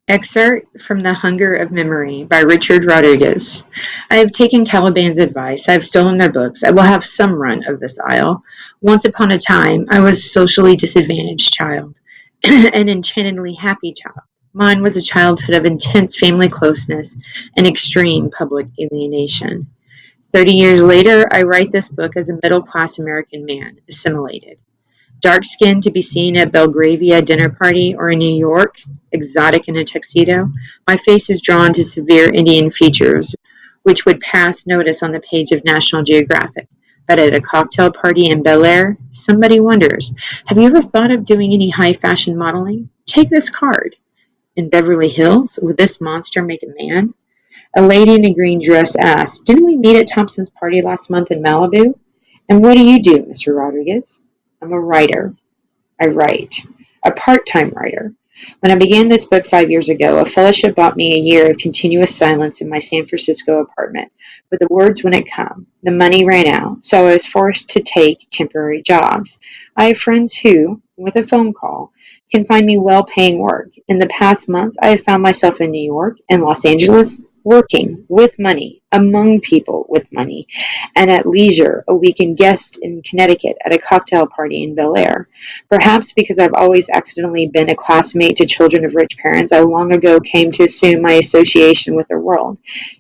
Excerpt from The Hunger of Memory by Richard Rodriguez. I have taken Caliban's advice. I have stolen their books. I will have some run of this isle. Once upon a time, I was a socially disadvantaged child, an enchantedly happy child. Mine was a childhood of intense family closeness and extreme public alienation. 30 years later, I write this book as a middle class American man, assimilated. Dark skinned to be seen at Belgravia dinner party or in New York, exotic in a tuxedo, my face is drawn to severe Indian features, which would pass notice on the page of National Geographic. But at a cocktail party in Bel Air, somebody wonders, have you ever thought of doing any high fashion modeling? Take this card. In Beverly Hills, would this monster make a man? A lady in a green dress asked, didn't we meet at Thompson's party last month in Malibu? And what do you do, Mr. Rodriguez? I'm a writer. I write, a part-time writer. When I began this book 5 years ago, a fellowship bought me a year of continuous silence in my San Francisco apartment, but the words wouldn't come. The money ran out, so I was forced to take temporary jobs. I have friends who, with a phone call, can find me well-paying work. In the past months, I have found myself in New York and Los Angeles working with money, among people with money, and at leisure, a weekend guest in Connecticut at a cocktail party in Bel Air. Perhaps because I've always accidentally been a classmate to children of rich parents, I long ago came to assume my association with the world,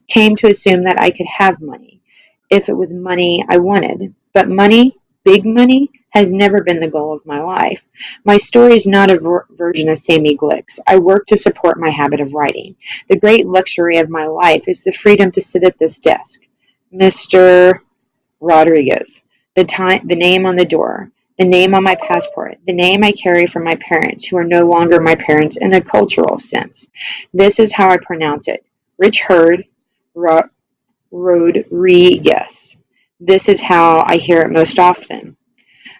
came to assume that I could have money, if it was money I wanted. But money, big money, has never been the goal of my life. My story is not a version of Sammy Glick's. I work to support my habit of writing. The great luxury of my life is the freedom to sit at this desk. Mr. Rodriguez, the name on the door, the name on my passport, the name I carry from my parents, who are no longer my parents in a cultural sense. This is how I pronounce it. Rich Herd Rodriguez. This is how I hear it most often.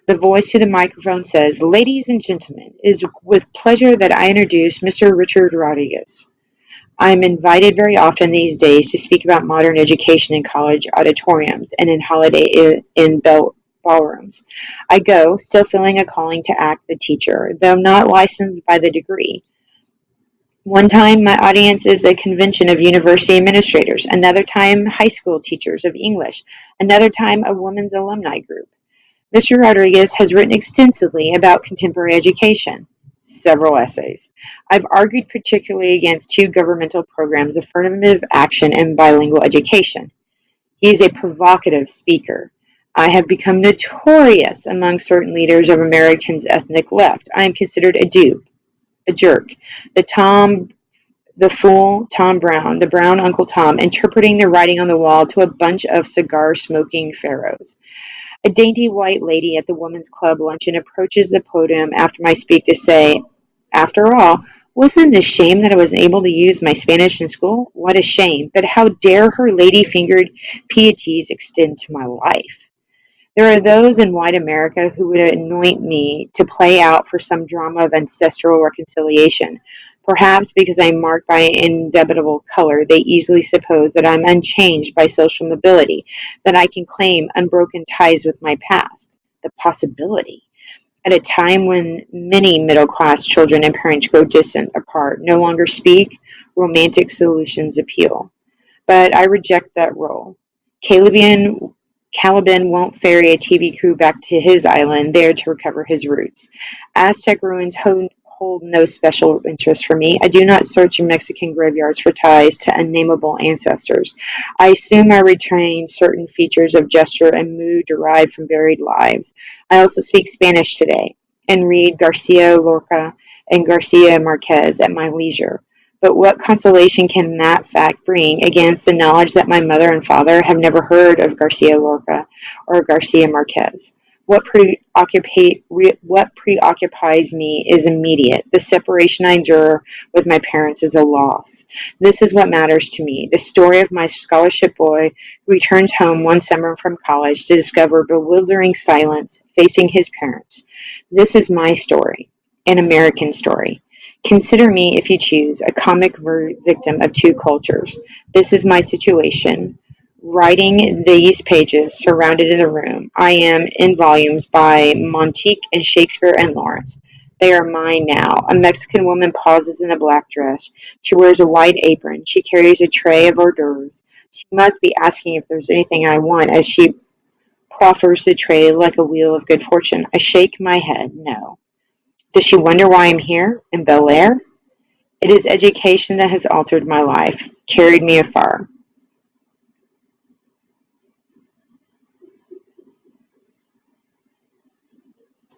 The voice through the microphone says, ladies and gentlemen, it is with pleasure that I introduce Mr. Richard Rodriguez. I am invited very often these days to speak about modern education in college auditoriums and in holiday in ballrooms. I go, still feeling a calling to act the teacher, though not licensed by the degree. One time, my audience is a convention of university administrators, another time, high school teachers of English, another time, a women's alumni group. Mr. Rodriguez has written extensively about contemporary education, several essays. I've argued particularly against two governmental programs, affirmative action and bilingual education. He is a provocative speaker. I have become notorious among certain leaders of Americans' ethnic left. I am considered a dupe, a jerk, the fool Tom Brown, the brown Uncle Tom, interpreting the writing on the wall to a bunch of cigar-smoking pharaohs. A dainty white lady at the women's club luncheon approaches the podium after my speech to say, after all, wasn't it a shame that I wasn't able to use my Spanish in school? What a shame. But how dare her lady-fingered pieties extend to my life? There are those in white America who would anoint me to play out for some drama of ancestral reconciliation. Perhaps because I am marked by indelible color, they easily suppose that I am unchanged by social mobility, that I can claim unbroken ties with my past. The possibility! At a time when many middle-class children and parents grow distant apart, no longer speak, romantic solutions appeal. But I reject that role. Caliban, Caliban won't ferry a TV crew back to his island there to recover his roots. Aztec ruins hold no special interest for me. I do not search in Mexican graveyards for ties to unnameable ancestors. I assume I retain certain features of gesture and mood derived from buried lives. I also speak Spanish today and read Garcia Lorca and Garcia Marquez at my leisure. But what consolation can that fact bring against the knowledge that my mother and father have never heard of Garcia Lorca or Garcia Marquez? What preoccupies me is immediate. The separation I endure with my parents is a loss. This is what matters to me. The story of my scholarship boy who returns home one summer from college to discover bewildering silence facing his parents. This is my story, an American story. Consider me, if you choose, a comic victim of two cultures. This is my situation. Writing these pages, surrounded in the room, I am in volumes by Montique and Shakespeare and Lawrence. They are mine now. A Mexican woman pauses in a black dress. She wears a white apron. She carries a tray of hors d'oeuvres. She must be asking if there's anything I want as she proffers the tray like a wheel of good fortune. I shake my head. No. Does she wonder why I'm here in Bel Air? It is education that has altered my life, carried me afar.